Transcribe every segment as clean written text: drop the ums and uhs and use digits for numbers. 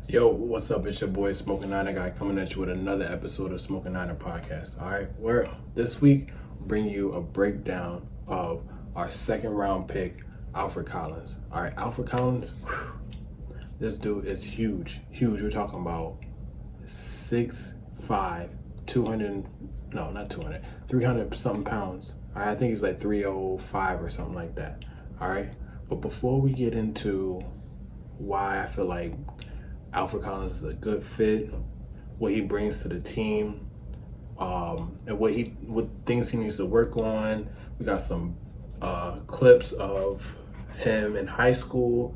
Yo, what's up? It's your boy Smokin Niner Guy coming at you with another episode of Smokin Niner Podcast. All right, where this week bring you a breakdown of our second round pick, Alfred Collins. All right, Alfred Collins, this dude is huge. We're talking about 6'5", 300 something pounds. All right, I think he's like 305 or something like that. All right, but before we get into why I feel like Alfred Collins is a good fit, what he brings to the team, and what things he needs to work on. We got some clips of him in high school,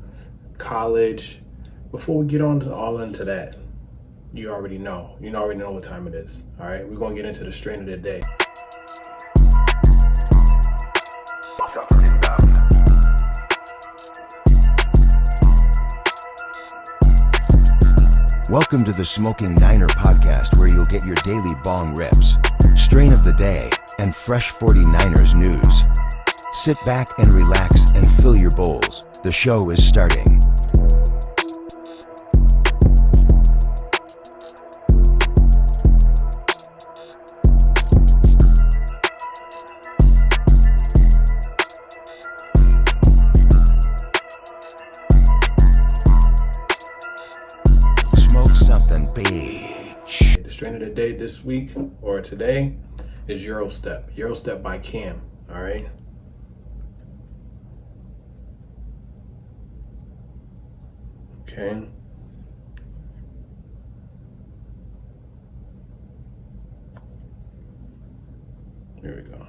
college. Before we get on all into that, you already know what time it is. All right, we're gonna get into the strain of the day. Welcome to the Smokin Niner Podcast, where you'll get your daily bong rips, strain of the day, and fresh 49ers news. Sit back and relax and fill your bowls. The show is starting. The strain of the day this week or today is Eurostep. Eurostep by Cam. All right. Okay. Here we go.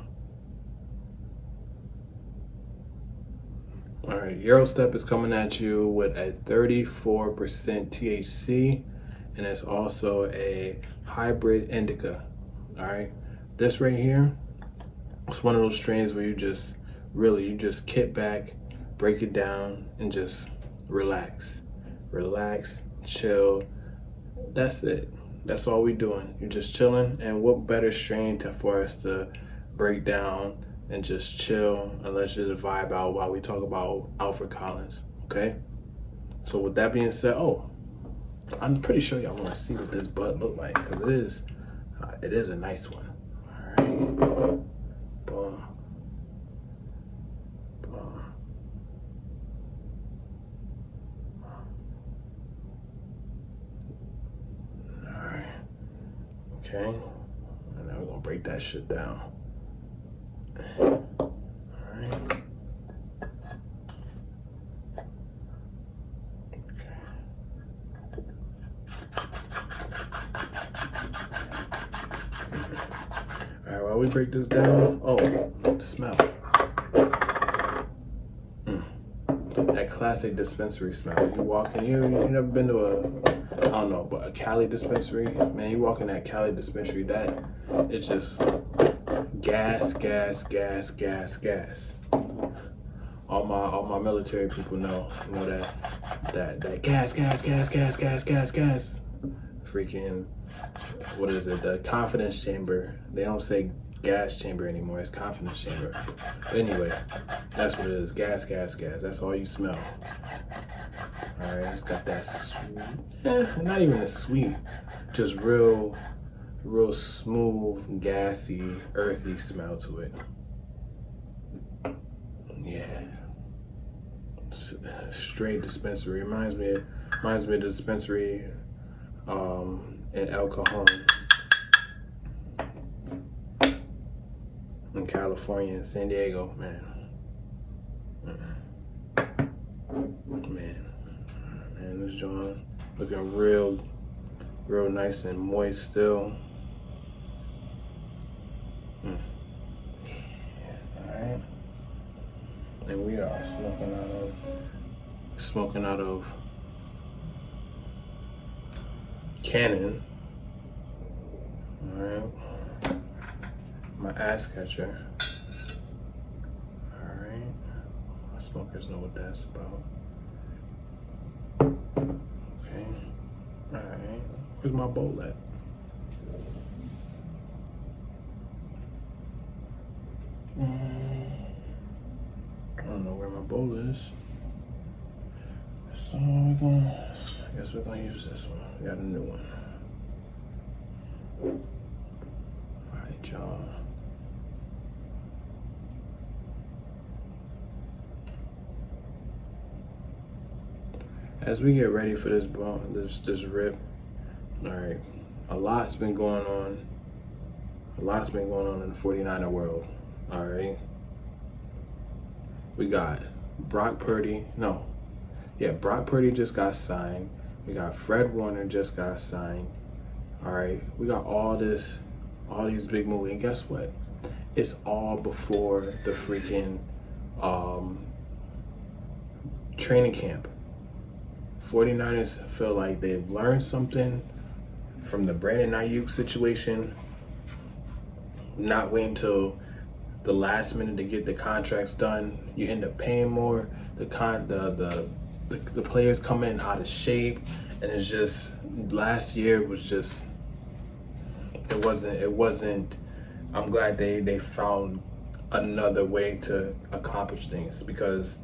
All right. Eurostep is coming at you with a 34% THC. And it's also a hybrid indica. All right, this right here, it's one of those strains where you just kick back, break it down, and just relax, chill. That's it. That's all we doing. You're just chilling. And what better strain for us to break down and just chill and let's just vibe out while we talk about Alfred Collins. Okay. So with that being said, I'm pretty sure y'all want to see what this butt look like, because it is a nice one. All right, boom, boom. All right, okay, and now we're gonna break that shit down. All right. Alright, while we break this down, the smell. That classic dispensary smell. You walk in, you never been to a Cali dispensary? Man, you walk in that Cali dispensary, that it's just gas. All my military people know that gas. Freaking, what is it? The confidence chamber. They don't say gas chamber anymore. It's confidence chamber. But anyway, that's what it is. Gas. That's all you smell. All right, it's got that sweet, not even a sweet, just real smooth, gassy, earthy smell to it. Yeah. Straight dispensary. Reminds me of the dispensary in El Cajon in California, in San Diego, man, this joint looking real nice and moist still. All right, and we are smoking out of Cannon. All right, my ass catcher. All right, my smokers know what that's about. Okay, all right, where's my bowl at? I don't know where my bowl is. So I guess guess we're gonna use this one. We got a new one. All right, y'all. As we get ready for this this rip, all right, a lot's been going on. A lot's been going on in the 49er world. All right. We got Brock Purdy just got signed. We got Fred Warner just got signed. All right, we got all these big movies, and guess what? It's all before the freaking training camp. 49ers feel like they've learned something from the Brandon Ayuk situation. Not waiting till the last minute to get the contracts done. You end up paying more. The players come in out of shape, and it's just last year was just it wasn't. I'm glad they found another way to accomplish things, because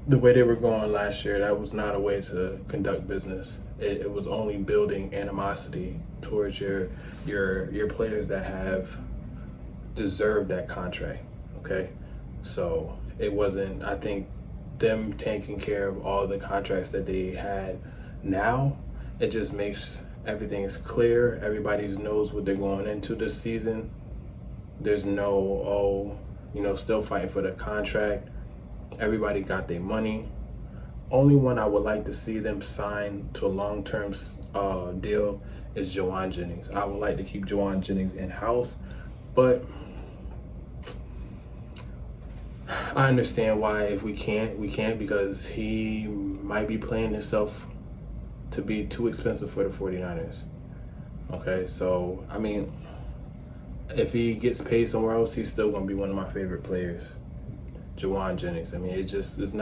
the way they were going last year, that was not a way to conduct business. It was only building animosity towards your players that have deserved that contract. Okay, so it wasn't. I think them taking care of all the contracts that they had now, it just makes everything is clear. Everybody knows what they're going into this season. There's no still fighting for the contract. Everybody got their money. Only one I would like to see them sign to a long-term deal is Jawan Jennings. I would like to keep Jawan Jennings in-house, but I understand why if we can't, because he might be playing himself to be too expensive for the 49ers. Okay, so I mean, if he gets paid somewhere else, he's still gonna be one of my favorite players, Jawan Jennings. I mean, it's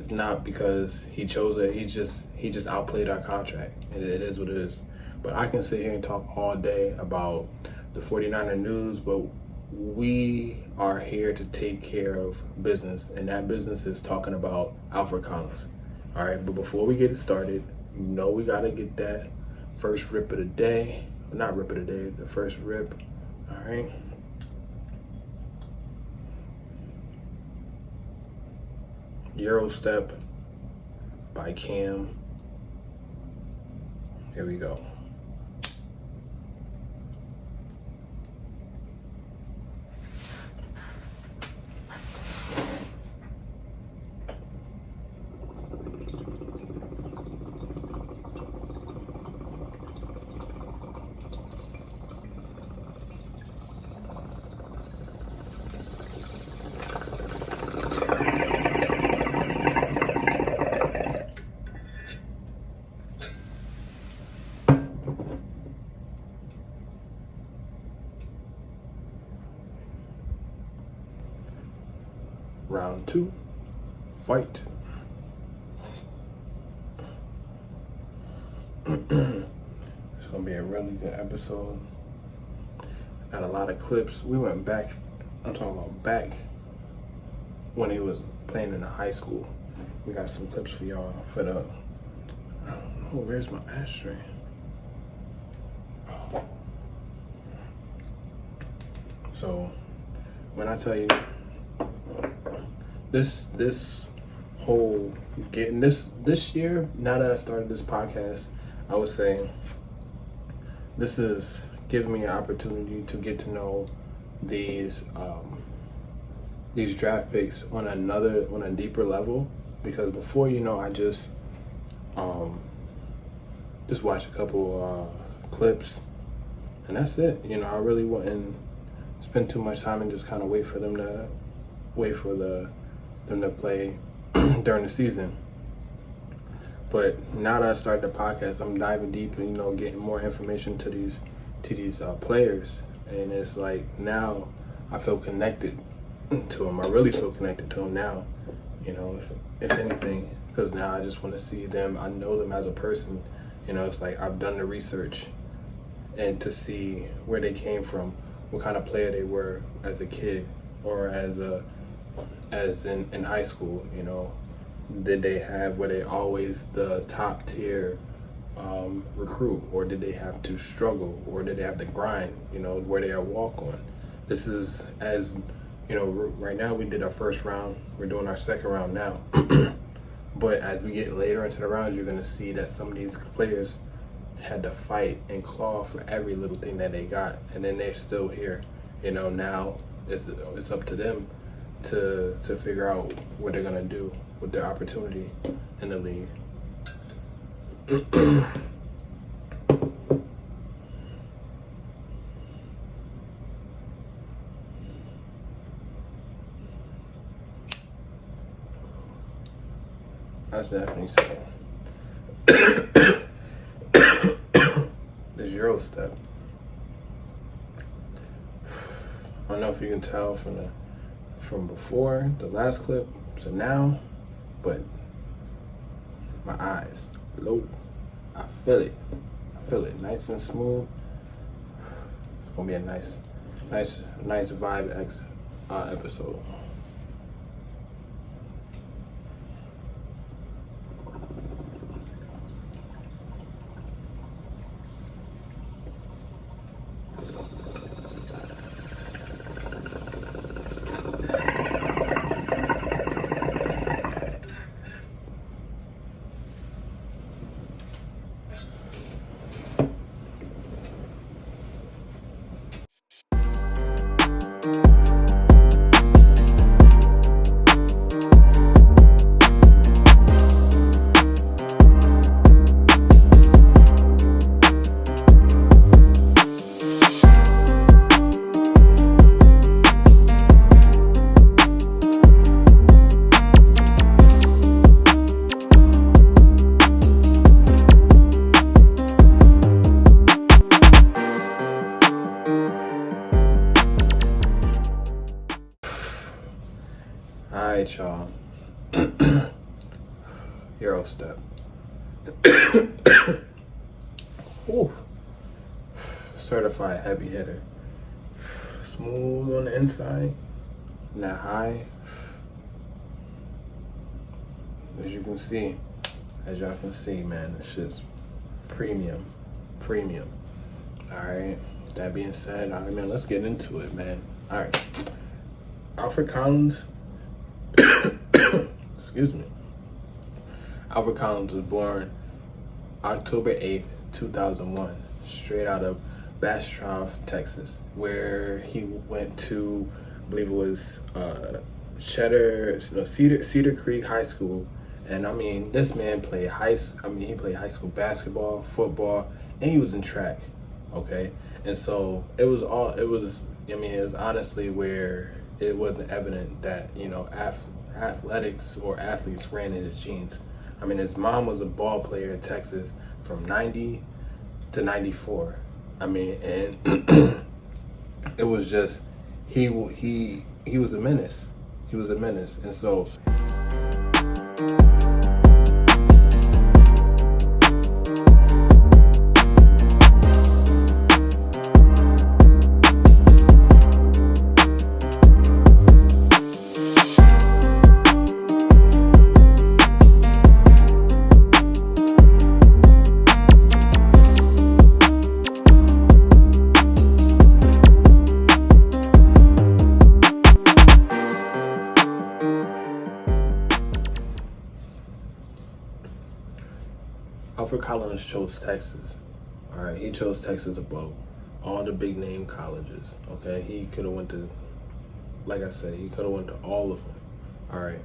not because he chose it. He just outplayed our contract. It is what it is. But I can sit here and talk all day about the 49er news, but we are here to take care of business, and that business is talking about Alfred Collins. All right, but before we get it started, we got to get that first rip of the day. Not rip of the day, the first rip. All right. Euro Step by Cam. Here we go. Round 2, fight. It's gonna be a really good episode. Got a lot of clips. We went back. I'm talking about back when he was playing in the high school. We got some clips for y'all for the. I don't know, where's my ashtray? Oh. So when I tell you, this whole getting this year, now that I started this podcast, I would say this is giving me an opportunity to get to know these draft picks on a deeper level, because before, I just watch a couple clips and that's it. I really wouldn't spend too much time and just kind of wait for them to play during the season. But now that I started the podcast, I'm diving deep and getting more information to these players, and it's like now I feel connected to them. I really feel connected to them now, if anything, because now I just want to see them. I know them as a person. It's like I've done the research and to see where they came from, what kind of player they were as a kid or as in high school, Did they have, were they always the top tier recruit, or did they have to struggle, or did they have to grind, where they are walk on? This is, as right now we did our first round, we're doing our second round now. But as we get later into the rounds, you're going to see that some of these players had to fight and claw for every little thing that they got, and then they're still here. Now it's up to them to figure out what they're gonna do with their opportunity in the league. That's definitely so. This Euro step. I don't know if you can tell from before the last clip to now, but my eyes low. I feel it. Nice and smooth. It's gonna be a nice vibe episode. Alright, y'all. Euro step. Ooh. Certified heavy hitter. Smooth on the inside, not high. As y'all can see, man, it's just premium. Alright, that being said, alright, man, let's get into it, man. Alright. Alfred Collins. Excuse me. Alfred Collins was born October 8th, 2001, straight out of Bastrop, Texas, where he went to, I believe it was Cedar Creek High School. And I mean, this man played he played high school basketball, football, and he was in track. Okay, and so it was honestly where it wasn't evident that athletics or athletes ran in his genes. I mean, his mom was a ball player in Texas from 90 to 94. I mean, and it was just he was a menace. And so Alfred Collins chose Texas. All right, he chose Texas above all the big name colleges. Okay, he could have went to, like I said, he could have went to all of them. All right,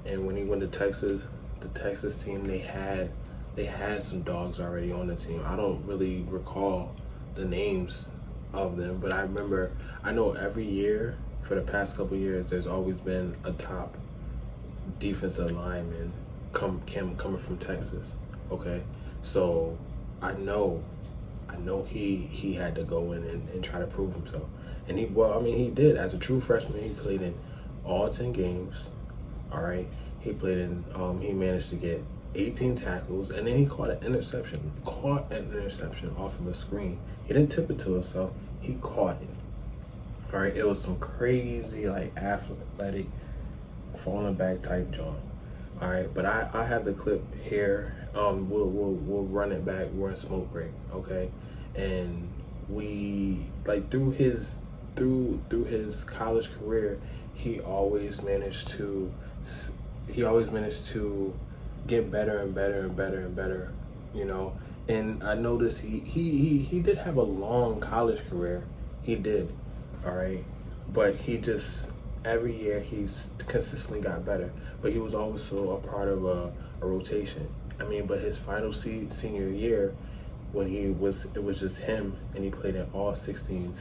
and when he went to Texas, the Texas team, they had some dogs already on the team. I don't really recall the names of them, but I know every year for the past couple years, there's always been a top defensive lineman coming from Texas. Okay, so I know he had to go in and try to prove himself, and he did. As a true freshman, he played in all 10 games. All right, he managed to get 18 tackles, and then he caught an interception off of a screen. He didn't tip it to himself, he caught it. All right, it was some crazy athletic falling back type joint. All right, but I have the clip here. We'll run it back. We're in smoke break, okay? And we like through his college career, he always managed to get better and better and better and better, you know. And I noticed he did have a long college career. He did, all right, but he just every year he's consistently got better. But he was also a part of a rotation. I mean, but his final senior year, when it was just him, and he played in all 16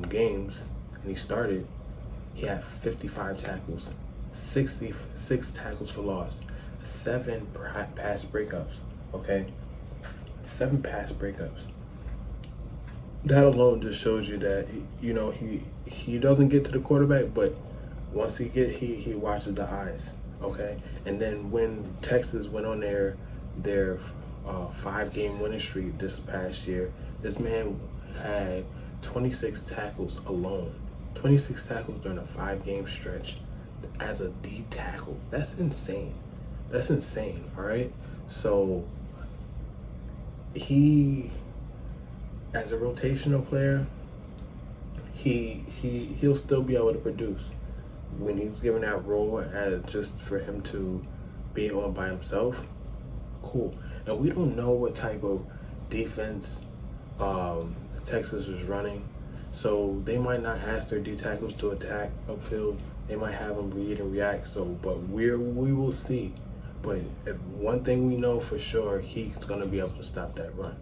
games, and he started. He had 55 tackles, 66 tackles for loss, 7 pass breakups. Okay, 7 pass breakups. That alone just shows you that he doesn't get to the quarterback, but once he watches the eyes. Okay, and then when Texas went on their 5-game winning streak this past year, this man had 26 tackles alone. 26 tackles during a 5-game stretch as a D tackle. That's insane. That's insane. All right. So he, as a rotational player, he'll still be able to produce when he's given that role as just for him to be on by himself. Cool. And we don't know what type of defense Texas is running, so they might not ask their D tackles to attack upfield. They might have them read and react. So, but we will see. But one thing we know for sure, he's gonna be able to stop that run.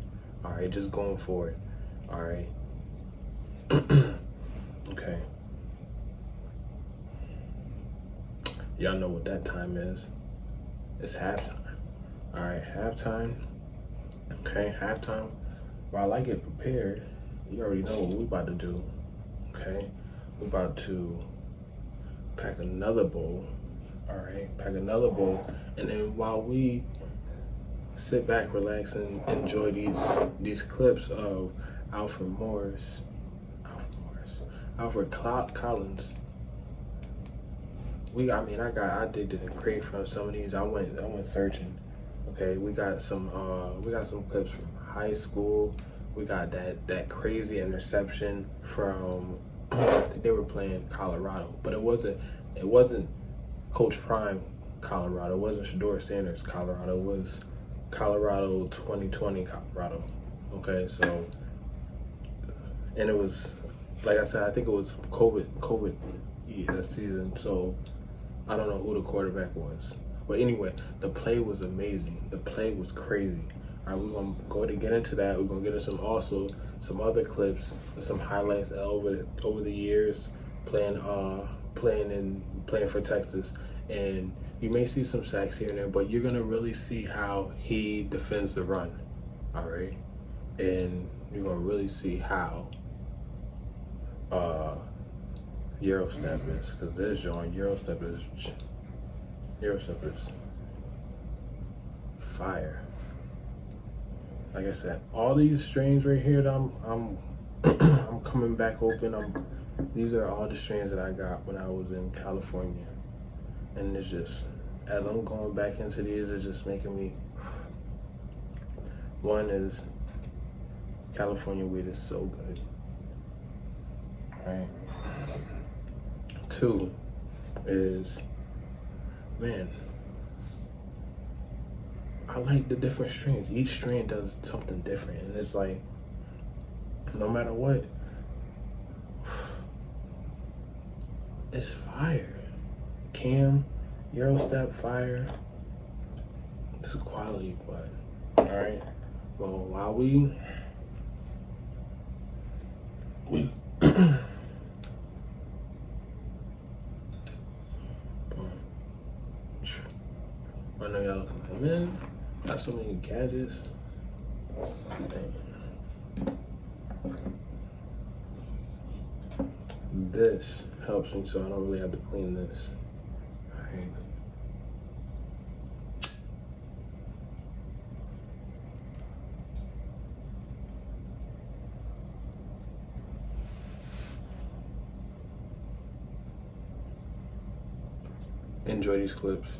All right, just going forward. All right. Okay. Y'all know what that time is. It's halftime. All right, halftime. Okay, halftime. While I get prepared, you already know what we about to do. Okay, we about to pack another bowl. All right, pack another bowl, and then while we sit back, relax, and enjoy these clips of Alfred Collins. I did the crave from some of these. I went searching. Okay, we got some clips from high school. We got that crazy interception from I think they were playing Colorado, but it wasn't Coach Prime Colorado. It wasn't Shador Sanders Colorado. It was Colorado 2020 Colorado. Okay, so, and it was, like I said, I think it was COVID season. So I don't know who the quarterback was. But anyway, the play was amazing. The play was crazy. All right, we're gonna go to get into that. We're gonna get into some other clips and some highlights over the years playing for Texas. And you may see some sacks here and there, but you're gonna really see how he defends the run. All right, and you're gonna really see how Eurostep is, because this joint Eurostep is fire. Like I said, all these strains right here that I'm I'm coming back open. These are all the strains that I got when I was in California, and it's just, as I'm going back into these, it's just making me. One is California weed is so good. Right. 2 is, man, I like the different strains. Each strain does something different, and it's like, no matter what, it's fire. Cam, Eurostep, fire. This is quality, but all right. Well, while we I know y'all looking like, man, got so many gadgets. Dang. This helps me so I don't really have to clean this. Alright. Enjoy these clips.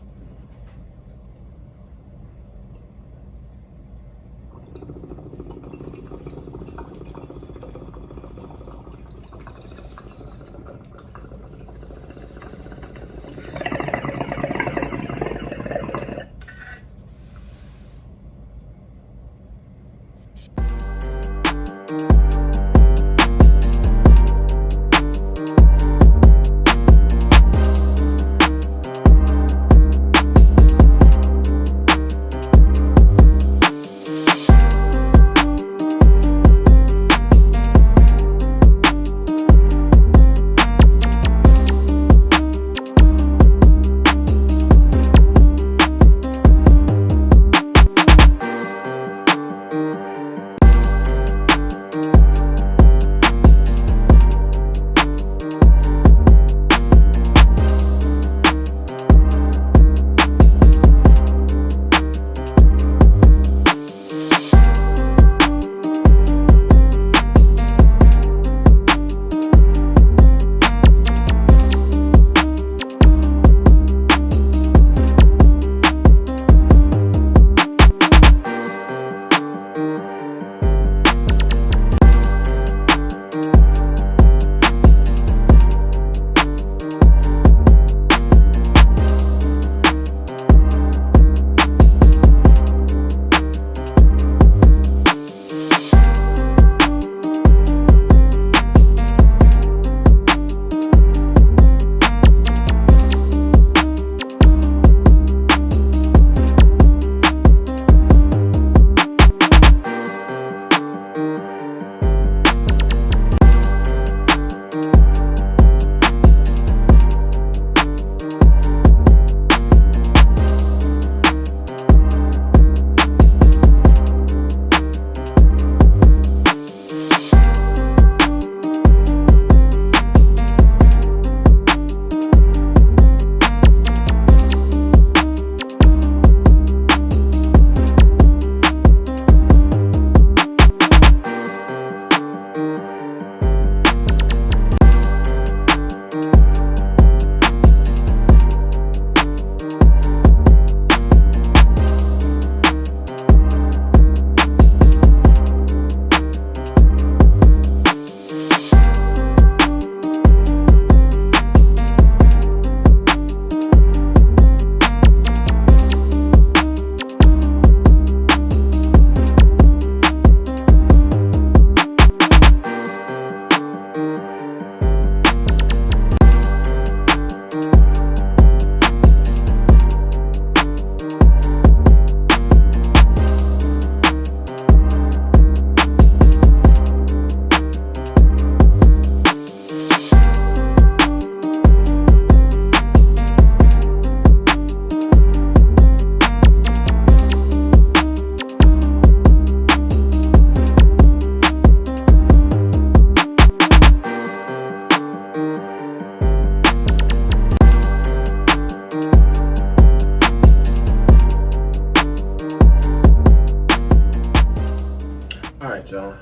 All right, y'all.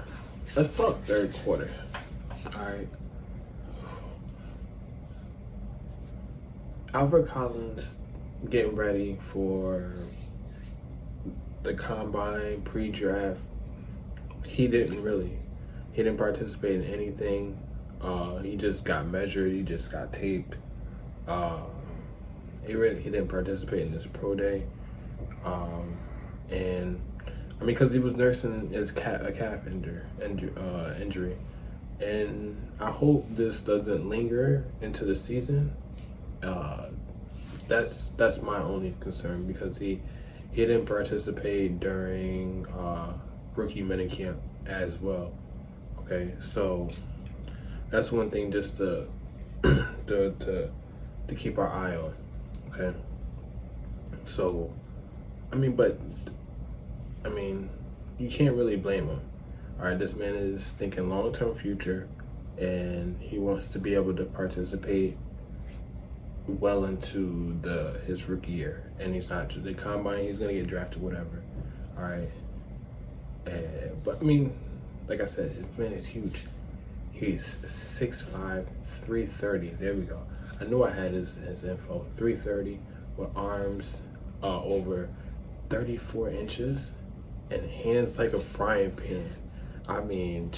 Let's talk third quarter. All right. Alfred Collins getting ready for the combine pre-draft. He didn't participate in anything. He just got measured. He just got taped. He didn't participate in this pro day. And I mean, because he was nursing his a calf injury, and I hope this doesn't linger into the season. That's my only concern, because he didn't participate during rookie minicamp as well. Okay, so that's one thing just to to keep our eye on. Okay, so I mean, you can't really blame him. All right, this man is thinking long-term future, and he wants to be able to participate well into his rookie year, and he's not the combine. He's gonna get drafted, whatever. All right, but I mean, like I said, this man is huge. He's 6'5", 330. There we go. I knew I had his info. 330 with arms over 34 inches and hands like a frying pan. I mean,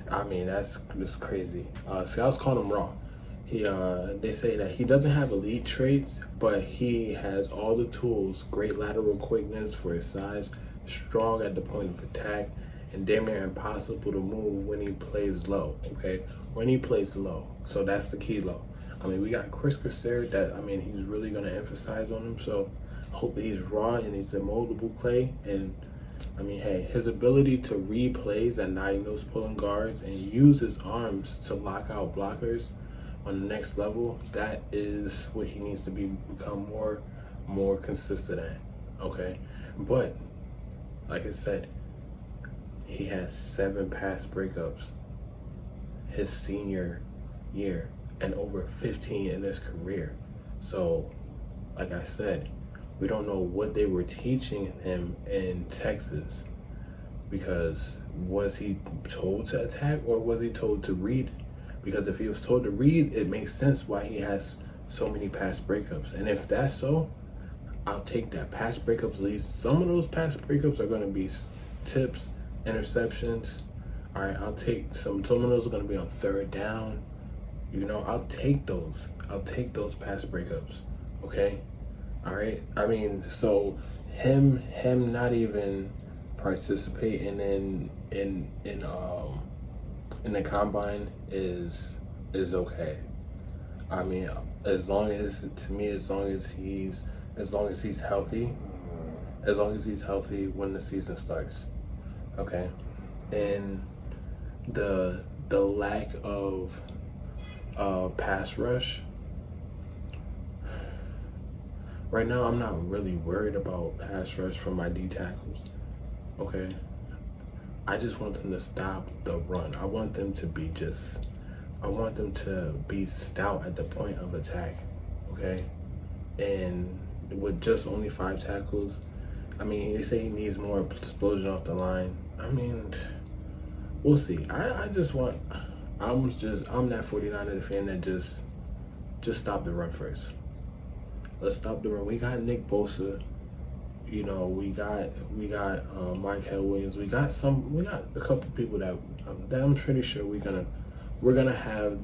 that's just crazy. Scouts call him raw. They say that he doesn't have elite traits, but he has all the tools: great lateral quickness for his size, strong at the point of attack, and damn near impossible to move when he plays low. Okay, when he plays low. So that's the key, low. I mean, we got Chris Cassera that he's really gonna emphasize on him. So hope he's raw and he's a moldable clay. And I mean, hey, his ability to read plays and diagnose pulling guards and use his arms to lock out blockers on the next level, that is what he needs to become more consistent at. Okay, but like I said, he has 7 pass breakups his senior year and over 15 in his career. So like I said, we don't know what they were teaching him in Texas, because was he told to attack or was he told to read? Because if he was told to read, it makes sense why he has so many pass breakups. And if that's so, I'll take that. Pass breakups, at least some of those pass breakups are going to be tips, interceptions. All right, I'll take some of those are going to be on third down. I'll take those. I'll take those pass breakups. Okay. All right. I mean, so him not even participating in the combine is okay. I mean, as long as he's healthy, when the season starts. Okay. And the lack of pass rush. Right now, I'm not really worried about pass rush from my D tackles. Okay, I just want them to stop the run. I want them to be stout at the point of attack. Okay, and with just only 5 tackles, I mean, they say he needs more explosion off the line. I mean, we'll see. I'm that 49er fan that just stop the run first. Let's stop the run. We got Nick Bosa. We got Michael Williams. We got a couple people that I'm pretty sure we're gonna have.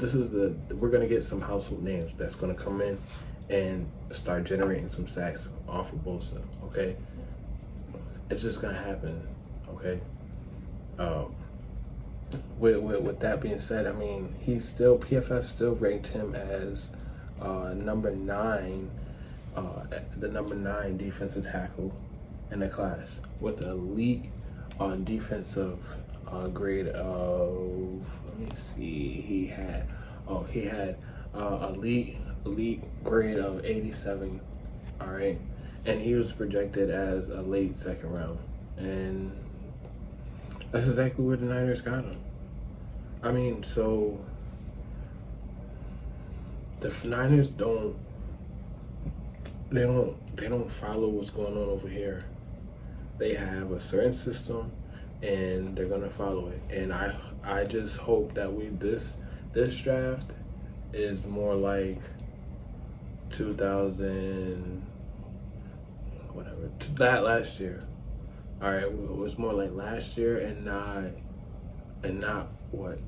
We're gonna get some household names that's gonna come in and start generating some sacks off of Bosa. Okay, it's just gonna happen. Okay. With that being said, I mean, PFF still ranked him as number 9. The number 9 defensive tackle in the class, with an elite defensive grade of, let me see, he had elite grade of 87. All right, and he was projected as a late second round, and that's exactly where the Niners got him. I mean, so the Niners don't follow what's going on over here. They have a certain system. and they're gonna follow it. And I just hope that this draft is more like 2000 whatever that last year. All right, it was more like last year and not what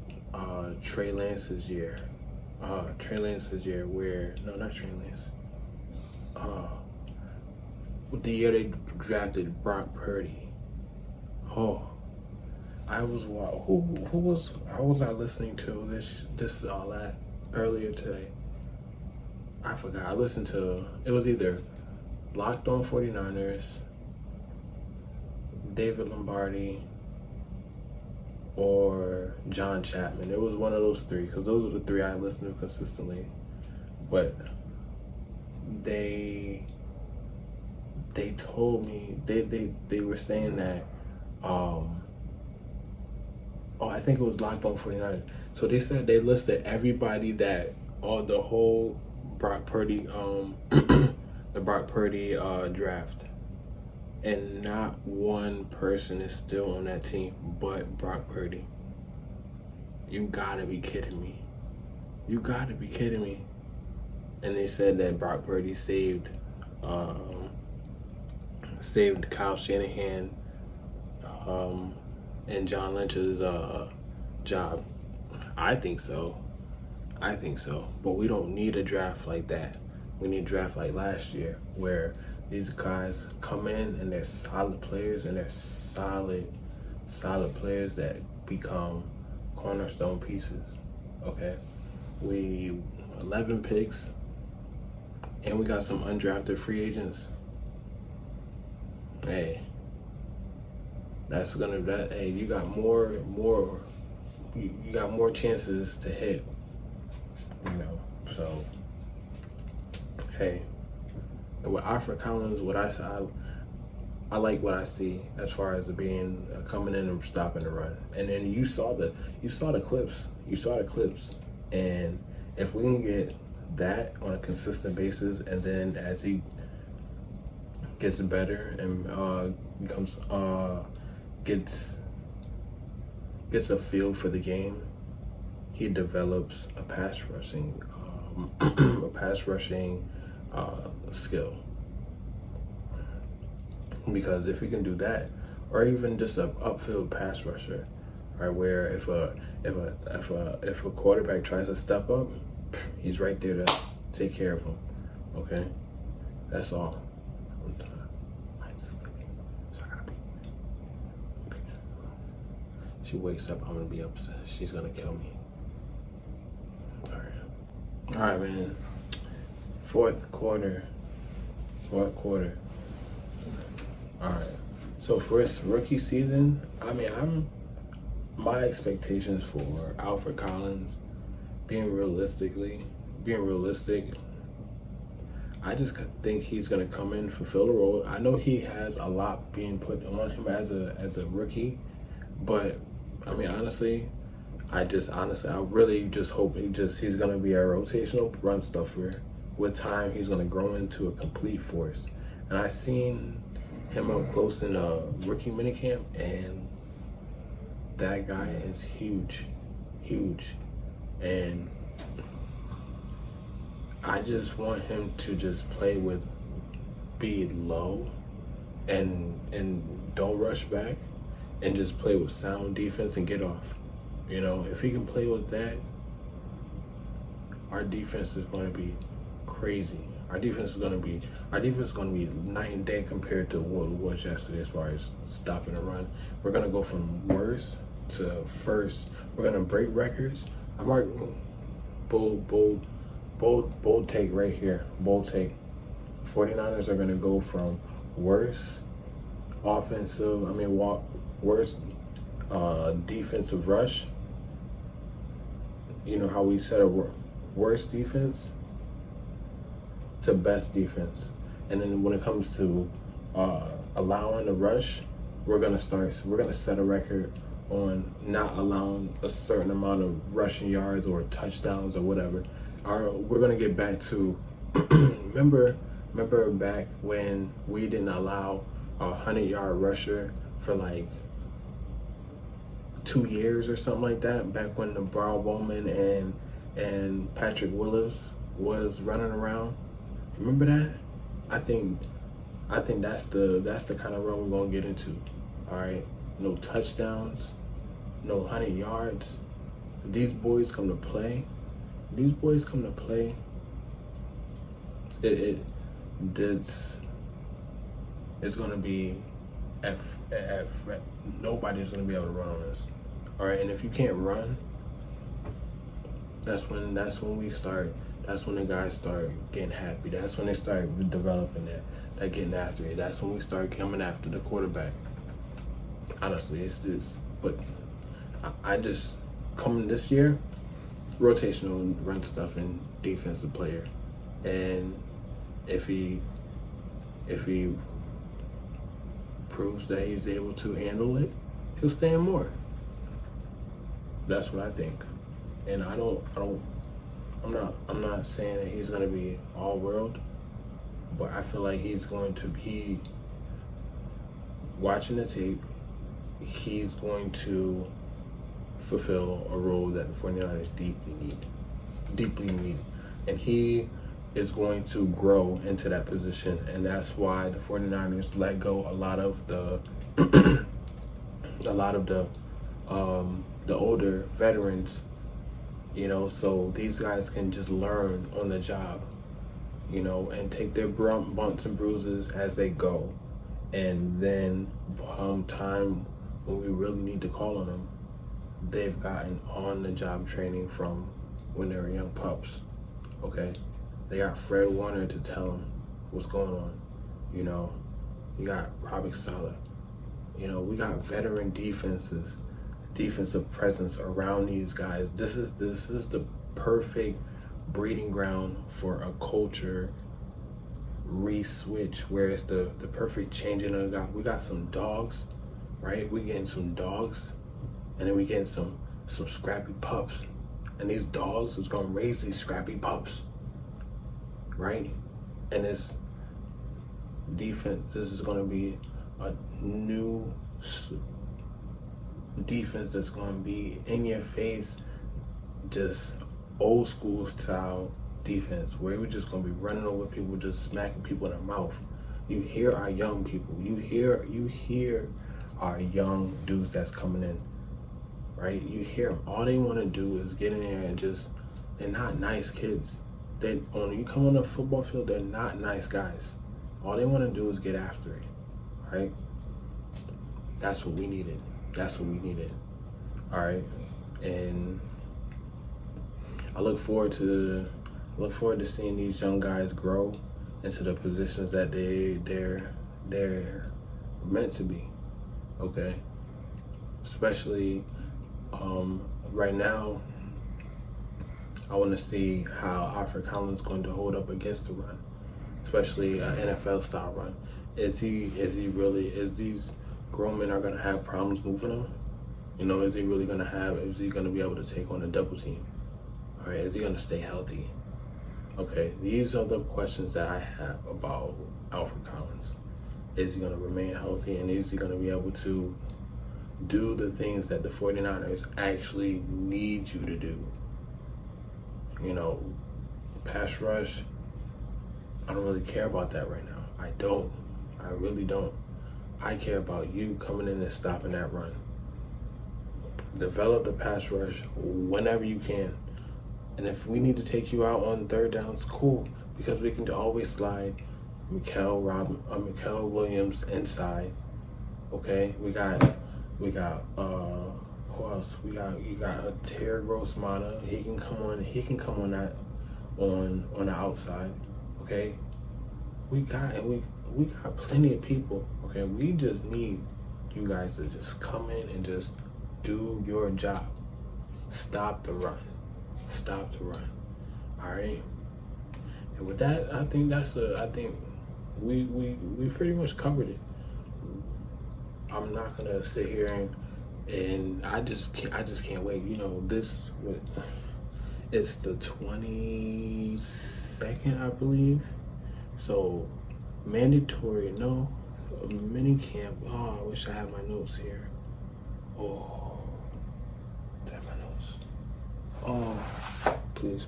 Trey Lance's year. Trey Lance's year where no, not Trey Lance. The year they drafted Brock Purdy. Oh, I was how was I listening to this that earlier today? I forgot. I listened to, it was either Locked On 49ers, David Lombardi, or John Chapman. It was one of those three, because those are the three I listen to consistently. But they told me, they were saying that, I think it was Locked On 49ers. So they said they listed everybody that, the whole Brock Purdy, the Brock Purdy draft. And not one person is still on that team but Brock Purdy. You gotta be kidding me. You gotta be kidding me. And they said that Brock Purdy saved Kyle Shanahan and John Lynch's job. I think so. But we don't need a draft like that. We need a draft like last year where these guys come in and they're solid players, and they're solid players that become cornerstone pieces. Okay? We 11 picks, and we got some undrafted free agents. Hey, you got you got more chances to hit. So hey. And with Alfred Collins, I like what I see as far as it being coming in and stopping the run. And then you saw the clips. And if we can get that on a consistent basis, and then as he gets better and gets a feel for the game, he develops a pass rushing skill. Because if he can do that, or even just an upfield pass rusher, right, where if a quarterback tries to step up, he's right there to take care of him. Okay, that's all. I'm sleeping, so I gotta be. Okay. She wakes up, I'm gonna be upset. She's gonna kill me. All right, man. Fourth quarter. All right. So for his rookie season, my expectations for Alfred Collins, being realistic, I just think he's gonna come in, fulfill the role. I know he has a lot being put on him as a rookie, but honestly, I really just hope he's gonna be a rotational run stuffer. With time, he's gonna grow into a complete force. And I seen him up close in a rookie minicamp, and that guy is huge. And I just want him to just play with speed low and don't rush back, and just play with sound defense and get off. If he can play with that, our defense is going to be crazy. Our defense is going to be night and day compared to what it was yesterday as far as stopping the run. We're going to go from worst to first. We're going to break records. I'm like, bold take right here. Bold take. 49ers are going to go from worst defensive rush. You know how we said a worst defense to best defense. And then when it comes to allowing the rush, we're gonna set a record on not allowing a certain amount of rushing yards or touchdowns or whatever. We're gonna get back to remember back when we didn't allow a 100-yard rusher for like 2 years or something like that, back when the Brian Bowman and Patrick Willis was running around. Remember that? I think that's the kind of run we're gonna get into. All right, no touchdowns, no 100 yards. These boys come to play. It's gonna be nobody's gonna be able to run on this. All right, and if you can't run, that's when the guys start getting happy. That's when they start developing that getting after it. That's when we start coming after the quarterback. Honestly, it's this. But I just coming this year, rotational run stuff and defensive player, and if he proves that he's able to handle it, he'll stay in more. That's what I think. And I'm not saying that he's gonna be all world, but I feel like he's going to be, watching the tape, he's going to fulfill a role that the 49ers deeply need. And he is going to grow into that position, and that's why the 49ers let go a lot of the older veterans, so these guys can just learn on the job, and take their bumps and bruises as they go. And then time when we really need to call on them, they've gotten on the job training from when they were young pups. Okay, they got Fred Warner to tell them what's going on. You got Robert Saleh. We got veteran defensive presence around these guys. This is the perfect breeding ground for a culture re-switch, where it's the perfect changing of the guy. We got some dogs, right? We getting some dogs, and then we getting some scrappy pups, and these dogs is gonna raise these scrappy pups, right? And this defense, this is gonna be a new defense that's going to be in your face, just old school style defense, where we're just going to be running over people, just smacking people in the mouth. You hear our young people, you hear our young dudes that's coming in, right? You hear them. All they want to do is get in there and they're not nice kids. When you come on the football field, they're not nice guys. All they want to do is get after it, right? That's what we needed. All right, and I look forward to seeing these young guys grow into the positions that they're meant to be. Okay, especially right now, I want to see how Alfred Collins is going to hold up against the run, especially an NFL style run. Is these grown men are going to have problems moving him? Is he going to be able to take on a double team? All right, is he going to stay healthy? Okay, these are the questions that I have about Alfred Collins. Is he going to remain healthy, and is he going to be able to do the things that the 49ers actually need you to do? Pass rush, I don't really care about that right now. I really don't. I care about you coming in and stopping that run. Develop the pass rush whenever you can. And if we need to take you out on third downs, cool, because we can always slide Mikael Williams inside. Okay, we got who else? You got Terry Grossmana. He can come on the outside. Okay, we got plenty of people. Okay, we just need you guys to just come in and just do your job. Stop the run. All right. And with that, I think we pretty much covered it. I'm not gonna sit here and I just can't wait. It's the 22nd, I believe. So mandatory, minicamp. Oh, I wish I had my notes here. Oh, Damn my nose. Oh, please.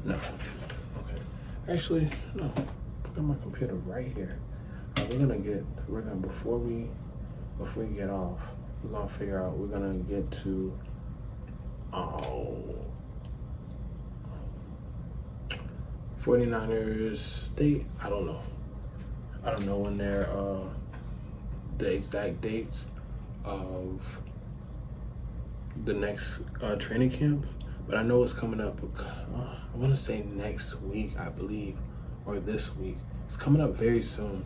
No. Okay. Actually, no. I got my computer right here. We're gonna before we get off, we're gonna figure out, we're gonna get to 49ers, I don't know when they're the exact dates of the next training camp, but I know it's coming up. I want to say next week, I believe, or this week. It's coming up very soon.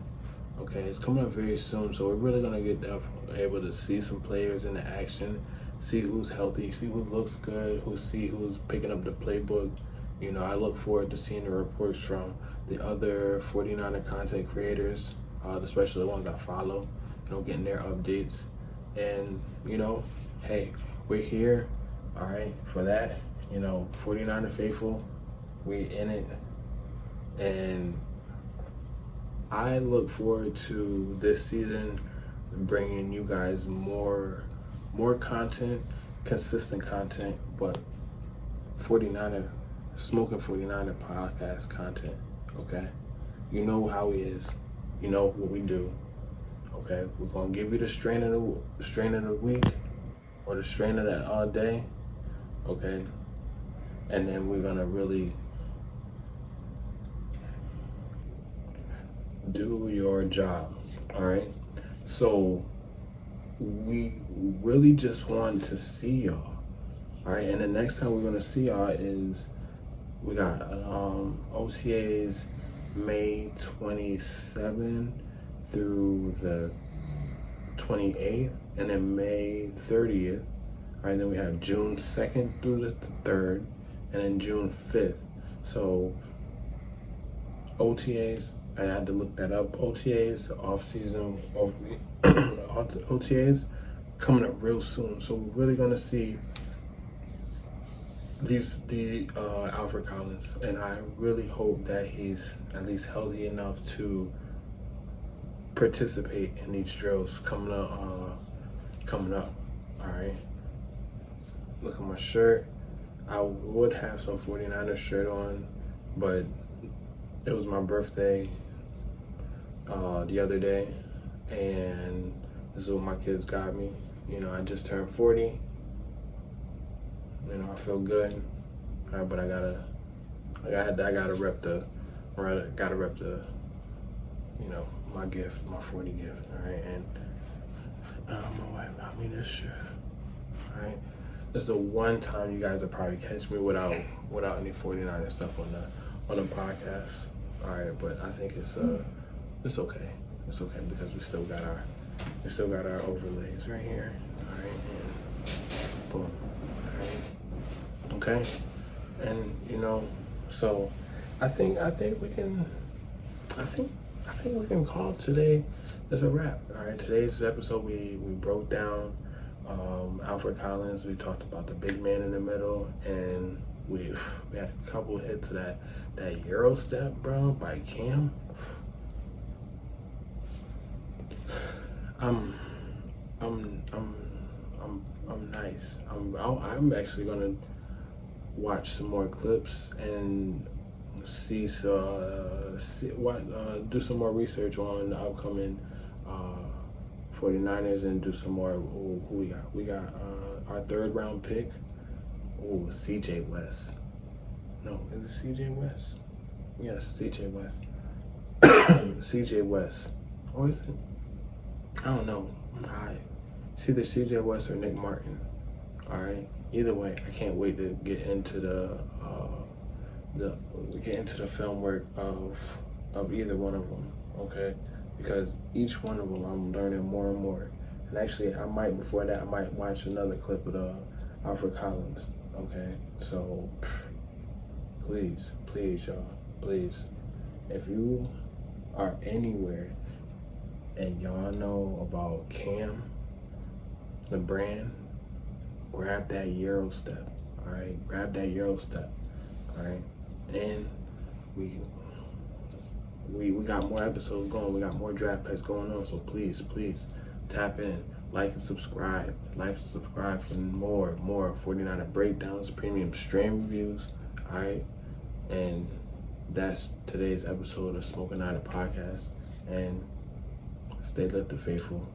Okay, it's coming up very soon, so we're really gonna get able to see some players in the action, see who's healthy, see who looks good, who's picking up the playbook. You know, I look forward to seeing the reports from the other 49er content creators, especially the ones I follow, getting their updates. And, hey, we're here, all right, for that. 49er faithful, we're in it. And I look forward to this season bringing you guys more content, consistent content, but Smokin 49er podcast content, okay? You know how he is. You know what we do, okay? We're gonna give you the strain of the week, or the strain of that day, okay? And then we're gonna really do your job, all right? So we really just want to see y'all, all right? And the next time we're gonna see y'all is, we got OTAs May 27 through the 28th, and then May 30th. All right, then we have June 2nd through the 3rd, and then June 5th. So OTAs, I had to look that up. OTAs, off-season, OTAs coming up real soon. So we're really gonna see the Alfred Collins, and I really hope that he's at least healthy enough to participate in these drills coming up. All right. Look at my shirt. I would have some 49ers shirt on, but it was my birthday the other day, and this is what my kids got me. I just turned 40. I feel good, all right, but I gotta rep the, my gift, my 40 gift, all right. And my wife got me this shirt, all right. This is the one time you guys will probably catch me without any 49er stuff on the podcast, all right. But I think it's okay. It's okay because we still got our overlays right here, all right, and boom, all right. Okay, and so I think we can call today as a wrap. All right, today's episode we broke down Alfred Collins. We talked about the big man in the middle, and we had a couple hits of that Euro step, bro, by Cam. I'm nice. I'm actually gonna watch some more clips and do some more research on the upcoming 49ers and do some more. Who we got? We got our 3rd round pick. Oh, CJ West. No, is it CJ West? Yes, CJ West. CJ West. Or is it? I don't know. I'm high. It's either CJ West or Nick Martin. All right. Either way, I can't wait to get into the film work of either one of them. Okay, because each one of them I'm learning more and more. And actually, before that I might watch another clip of Alfred Collins. Okay, so please, y'all, please, if you are anywhere and y'all know about Cam, the brand, grab that Euro step, all right? Grab that Euro step, all right? And we got more episodes going. We got more draft picks going on. So please tap in. Like and subscribe. Like and subscribe for more 49er breakdowns, premium stream reviews. All right. And that's today's episode of Smokin podcast. And stay lifted, faithful.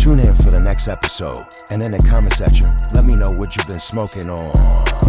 Tune in for the next episode, and in the comment section, let me know what you've been smoking on.